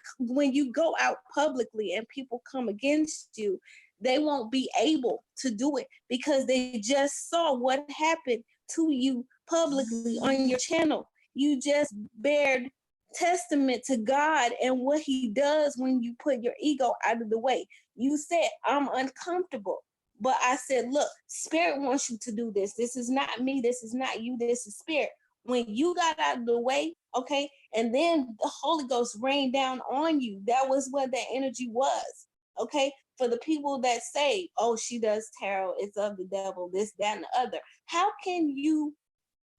go out publicly and people come against you, they won't be able to do it because they just saw what happened to you publicly on your channel. You just bared testament to God and what he does when you put your ego out of the way. You said, I'm uncomfortable. But I said, look, spirit wants you to do this. This is not me. This is not you. This is spirit. When you got out of the way, okay, and then the Holy Ghost rained down on you. That was what that energy was, okay? For the people that say, oh, she does tarot, it's of the devil, this, that, and the other. How can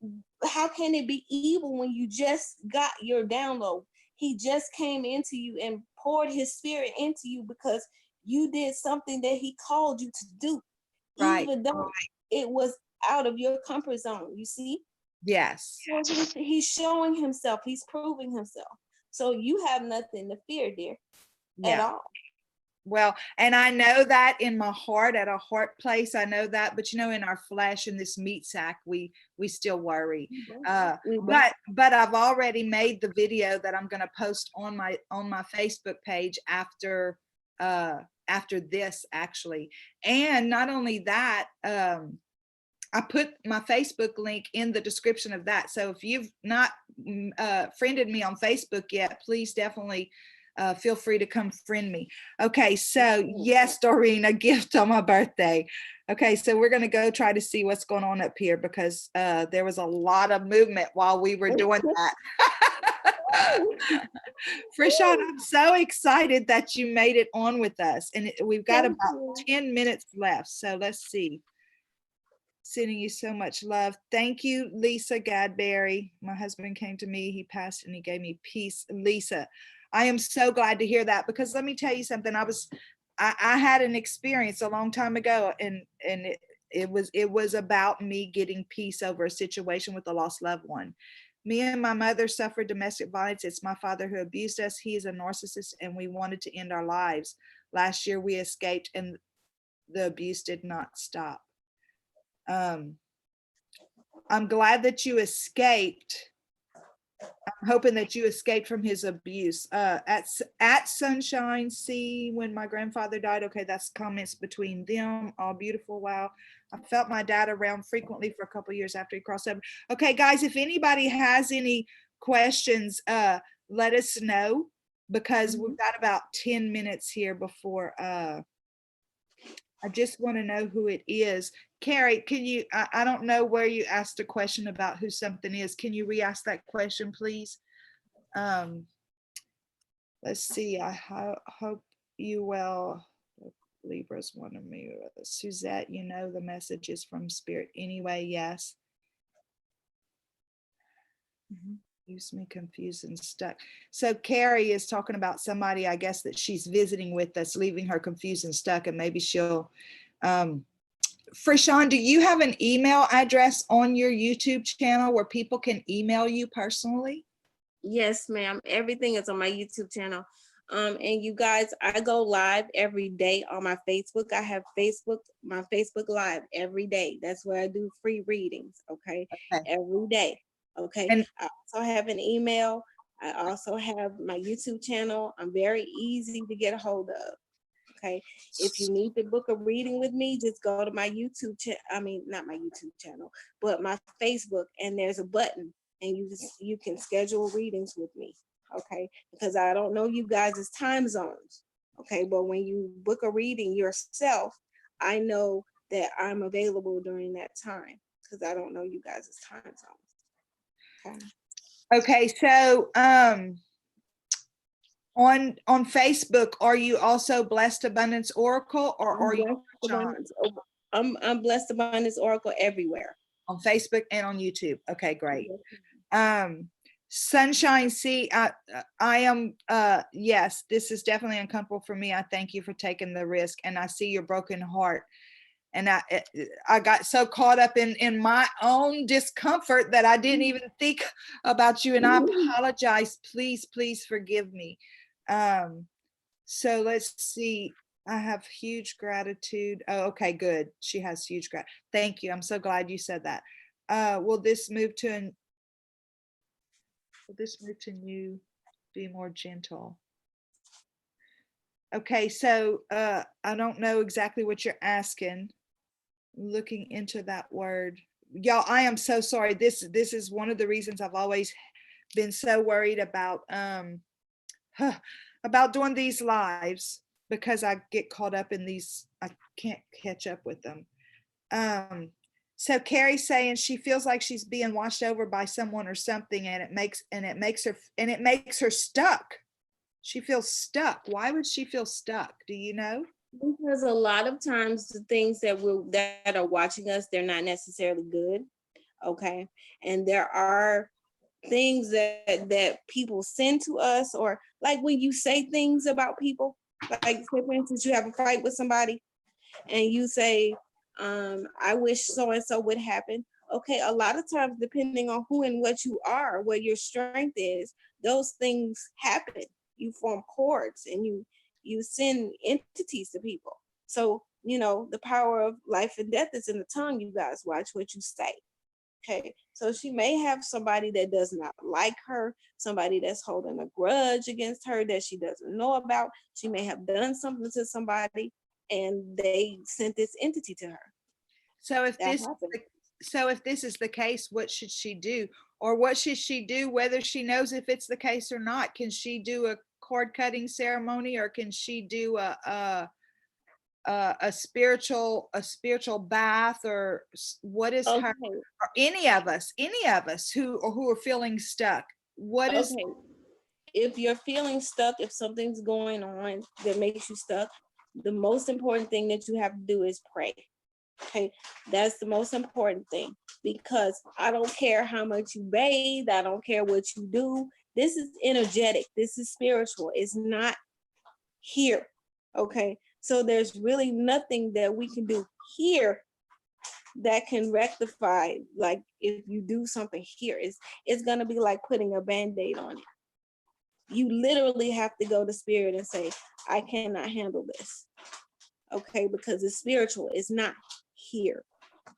it be evil when you just got your download? He just came into you and poured his spirit into you because you did something that he called you to do, even though it was out of your comfort zone, you see? Yes. He's showing himself. He's proving himself. So you have nothing to fear, dear, at all. Well, and I know that in my heart, at a heart place, I know that, but in our flesh, in this meat sack, we still worry. But I've already made the video that I'm going to post on my Facebook page after this, actually. And not only that, I put my Facebook link in the description of that. So if you've not friended me on Facebook yet, please definitely feel free to come friend me. Okay, so yes, Doreen, a gift on my birthday. Okay, so we're going to go try to see what's going on up here because there was a lot of movement while we were doing that. Frishawn, I'm so excited that you made it on with us. And we've got about 10 minutes left. So let's see. Sending you so much love. Thank you, Lisa Gadberry. My husband came to me. He passed and he gave me peace. Lisa, I am so glad to hear that because let me tell you something. I had an experience a long time ago and it was about me getting peace over a situation with a lost loved one. Me and my mother suffered domestic violence. It's my father who abused us. He is a narcissist and we wanted to end our lives. Last year we escaped and the abuse did not stop. I'm glad that you escaped. I'm hoping that you escaped from his abuse. At Sunshine Sea, when my grandfather died. Okay, that's comments between them. All beautiful. Wow. I felt my dad around frequently for a couple of years after he crossed over. Okay, guys, if anybody has any questions, let us know because we've got about 10 minutes here before I just want to know who it is. Carrie, can you, I don't know where you asked a question about who something is. Can you re-ask that question, please? Let's see. I hope you well. Libra's wanted me. Suzette, you know the message is from Spirit anyway. Yes. Use me confused and stuck. So Carrie is talking about somebody, I guess, that she's visiting with that's leaving her confused and stuck, and maybe she'll. Frishawn, do you have an email address on your YouTube channel where people can email you personally? Yes, ma'am. Everything is on my YouTube channel. And you guys, I go live every day on my Facebook. I have my Facebook Live every day. That's where I do free readings. Okay. Every day. Okay. And I also have an email. I also have my YouTube channel. I'm very easy to get a hold of. Okay. If you need to book a reading with me, just go to my YouTube channel. I mean, not my YouTube channel, but my Facebook, and there's a button, and you can schedule readings with me. Okay. Because I don't know you guys' time zones. Okay. But when you book a reading yourself, I know that I'm available during that time because I don't know you guys' time zones. Okay. So, on Facebook, are you also Blessed Abundance Oracle, or are you I'm Blessed Abundance Oracle everywhere. On Facebook and on YouTube? Okay, great. Sunshine C, I am, yes, this is definitely uncomfortable for me. I thank you for taking the risk, and I see your broken heart. And I got so caught up in my own discomfort that I didn't even think about you, and I apologize. Please, please forgive me. So let's see. I have huge gratitude. Oh, okay, good. She has huge gratitude. Thank you. I'm so glad you said that. Will this move to you be more gentle? Okay, so I don't know exactly what you're asking. Looking into that word. Y'all, I am so sorry. This is one of the reasons I've always been so worried about doing these lives, because I get caught up in these. I can't catch up with them. So Carrie's saying she feels like she's being washed over by someone or something, and it makes her stuck. She feels stuck. Why would she feel stuck? Do you know? Because a lot of times the things that are watching us, they're not necessarily good. Okay. And there are things that people send to us, or like when you say things about people, like say for instance, you have a fight with somebody and you say, I wish so-and-so would happen. Okay. A lot of times, depending on who and what you are, what your strength is, those things happen. You form cords and you send entities to people. So, the power of life and death is in the tongue, you guys. Watch what you say. Okay. So she may have somebody that does not like her, somebody that's holding a grudge against her that she doesn't know about. She may have done something to somebody and they sent this entity to her. So if this is the case, what should she do? Or what should she do, whether she knows if it's the case or not? Can she do a cord cutting ceremony, or can she do a spiritual bath, or what is her, or any of us who are feeling stuck? What is, if you're feeling stuck, if something's going on that makes you stuck, the most important thing that you have to do is pray. Okay, that's the most important thing, because I don't care how much you bathe, I don't care what you do. This is energetic, this is spiritual, it's not here. Okay, so there's really nothing that we can do here that can rectify. Like if you do something here, it's gonna be like putting a band-aid on it. You literally have to go to spirit and say, I cannot handle this. Okay, because it's spiritual, it's not here.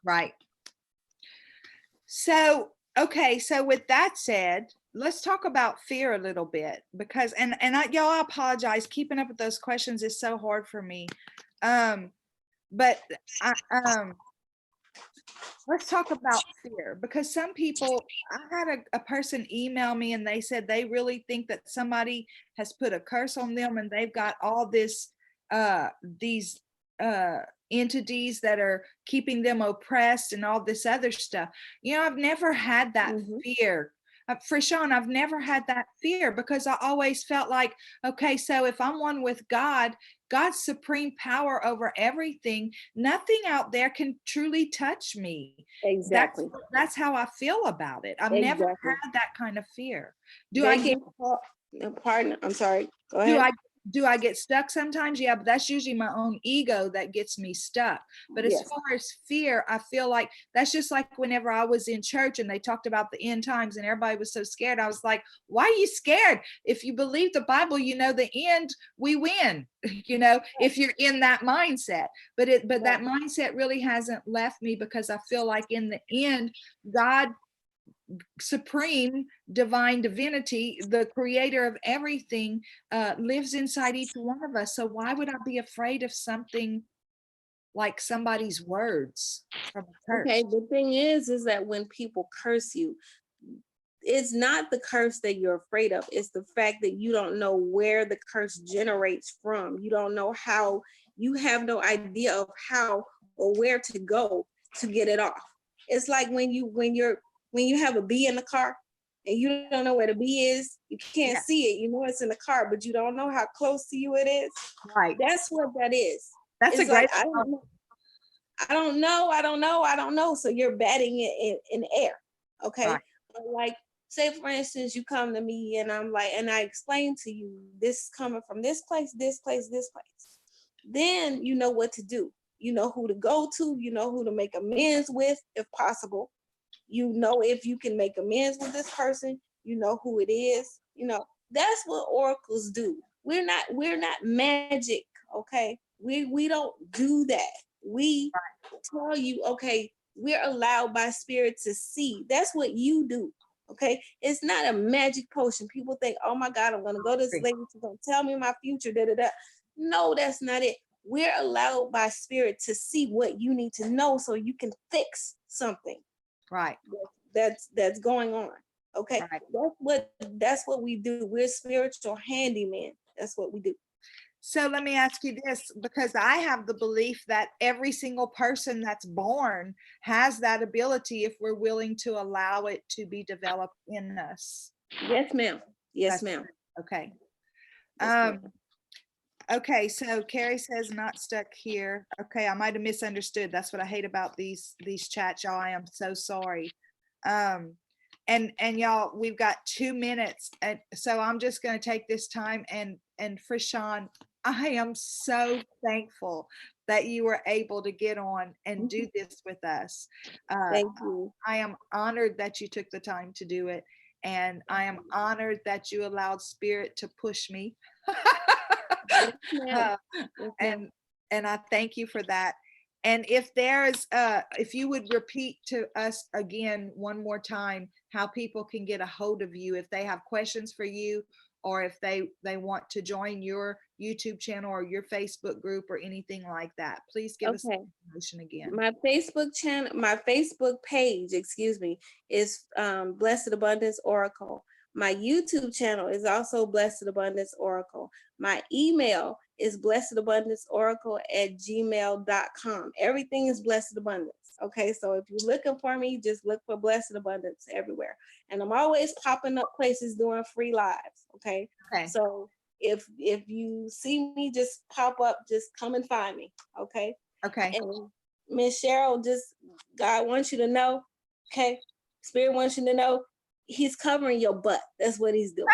right? So, okay, so with that said, let's talk about fear a little bit, because y'all, I apologize. Keeping up with those questions is so hard for me. But let's talk about fear, because some people, I had a person email me and they said they really think that somebody has put a curse on them, and they've got all these entities that are keeping them oppressed and all this other stuff. You know, I've never had that fear. Frishawn, I've never had that fear because I always felt like, okay, so if I'm one with God, God's supreme power over everything, nothing out there can truly touch me. Exactly. That's how I feel about it. I've never had that kind of fear. Pardon, I'm sorry. Go do ahead. do I get stuck sometimes? Yeah, but that's usually my own ego that gets me stuck. But as far as fear, I feel like that's just like whenever I was in church and they talked about the end times and everybody was so scared. I was like, why are you scared? If you believe the Bible, you know, the end, we win, you know, if you're in that mindset. But that mindset really hasn't left me because I feel like in the end, God, supreme divine divinity, the creator of everything, lives inside each one of us. So why would I be afraid of something like somebody's words from a curse? Okay, the thing is that when people curse you, it's not the curse that you're afraid of. It's the fact that you don't know where the curse generates from. You don't know how, you have no idea of how or where to go to get it off. It's like when you have a bee in the car and you don't know where the bee is, you can't see it. You know it's in the car, but you don't know how close to you it is. Right. That's what that is. That's it's a great. Like, I don't know. So you're batting it in air. Okay. Right. But like, say for instance, you come to me and I'm like, and I explain to you, this coming from this place, this place, this place. Then you know what to do. You know who to go to. You know who to make amends with, if possible. You know, if you can make amends with this person, you know who it is. You know, that's what oracles do. We're not magic. Okay. We don't do that. We tell you, okay, we're allowed by spirit to see. That's what you do. Okay. It's not a magic potion. People think, oh my God, I'm going to go to this lady. She's going to tell me my future. Da, da, da. No, that's not it. We're allowed by spirit to see what you need to know so you can fix something. Right. That's going on. Okay. Right. That's what we do. We're spiritual handyman. That's what we do. So let me ask you this, because I have the belief that every single person that's born has that ability if we're willing to allow it to be developed in us. Yes, ma'am. Yes, ma'am. Okay. Yes, okay, so Carrie says not stuck here. Okay, I might have misunderstood. That's what I hate about these chats, y'all. I am so sorry. And y'all, we've got 2 minutes, and so I'm just going to take this time and Frishawn, I am so thankful that you were able to get on and do this with us. Thank you. I am honored that you took the time to do it, and I am honored that you allowed spirit to push me. And I thank you for that. And if there's if you would repeat to us again one more time how people can get a hold of you if they have questions for you, or if they want to join your YouTube channel or your Facebook group or anything like that, please give us the information again. My Facebook page, is Blessed Abundance Oracle. My YouTube channel is also Blessed Abundance Oracle. My email is blessedabundanceoracle@gmail.com. Everything is Blessed Abundance. Okay, so if you're looking for me, just look for Blessed Abundance everywhere. And I'm always popping up places doing free lives. Okay. So if you see me, just pop up, just come and find me. Okay. And Miss Cheryl, just God wants you to know, okay? Spirit wants you to know he's covering your butt. That's what he's doing.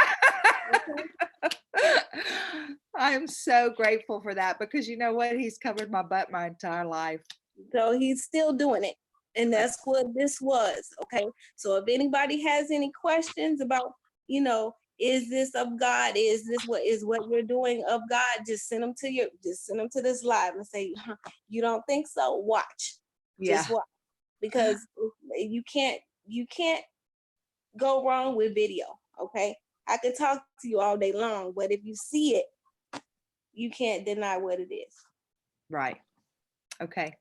I'm so grateful for that, because you know what? He's covered my butt my entire life. So he's still doing it. And that's what this was. Okay. So if anybody has any questions about, is this of God? Is what you're doing of God? Just send them to this live and say, you don't think so? Watch. Just watch. Because you can't go wrong with video. Okay. I can talk to you all day long, but if you see it, you can't deny what it is. Right. Okay.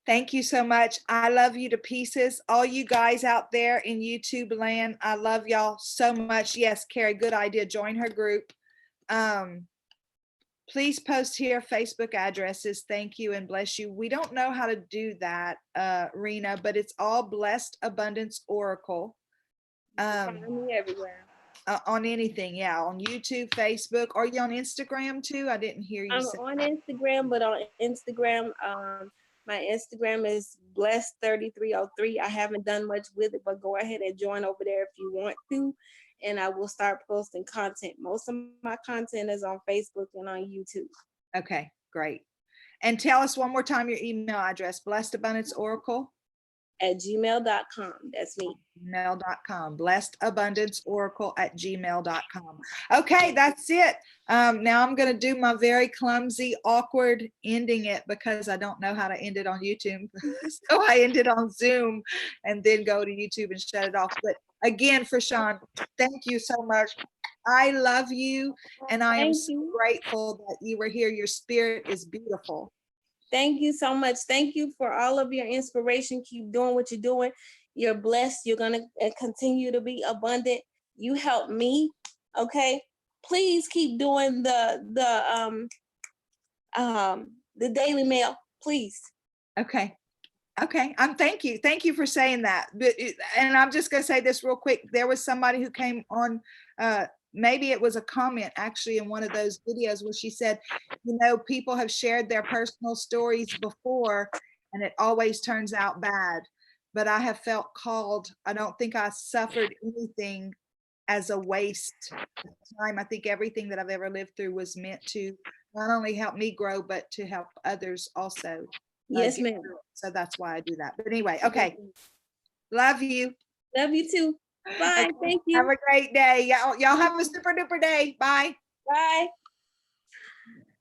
Thank you so much. I love you to pieces. All you guys out there in YouTube land, I love y'all so much. Yes, Carrie, good idea. Join her group. Please post here Facebook addresses. Thank you and bless you. We don't know how to do that, Rena, but it's all Blessed Abundance Oracle. Find me everywhere. On anything, yeah, on YouTube, Facebook. Are you on Instagram too? I didn't hear you I'm say. on Instagram, but on Instagram, my Instagram is blessed3303. I haven't done much with it, but go ahead and join over there if you want to, and I will start posting content. Most of my content is on Facebook and on YouTube. Okay, great. And tell us one more time your email address, Blessed Abundance Oracle @gmail.com. That's me. gmail.com. Blessed Abundance Oracle @gmail.com. Okay, that's it. Now I'm going to do my very clumsy, awkward ending it because I don't know how to end it on YouTube. So I end it on Zoom and then go to YouTube and shut it off. But again, Frishawn, thank you so much. I love you, and I am so grateful that you were here. Your spirit is beautiful. Thank you so much. Thank you for all of your inspiration. Keep doing what you're doing. You're blessed. You're going to continue to be abundant. You help me. Okay. Please keep doing the Daily Mail, please. Okay. Okay. Thank you. Thank you for saying that. And I'm just going to say this real quick. There was somebody who came on, maybe it was a comment actually in one of those videos where she said, you know, people have shared their personal stories before and it always turns out bad. But I have felt called. I don't think I suffered anything as a waste of time. I think everything that I've ever lived through was meant to not only help me grow, but to help others also. Yes, ma'am. So that's why I do that. But anyway, okay. Love you. Love you too. Bye. Okay. Thank you. Have a great day. Y'all have a super duper day. Bye. Bye.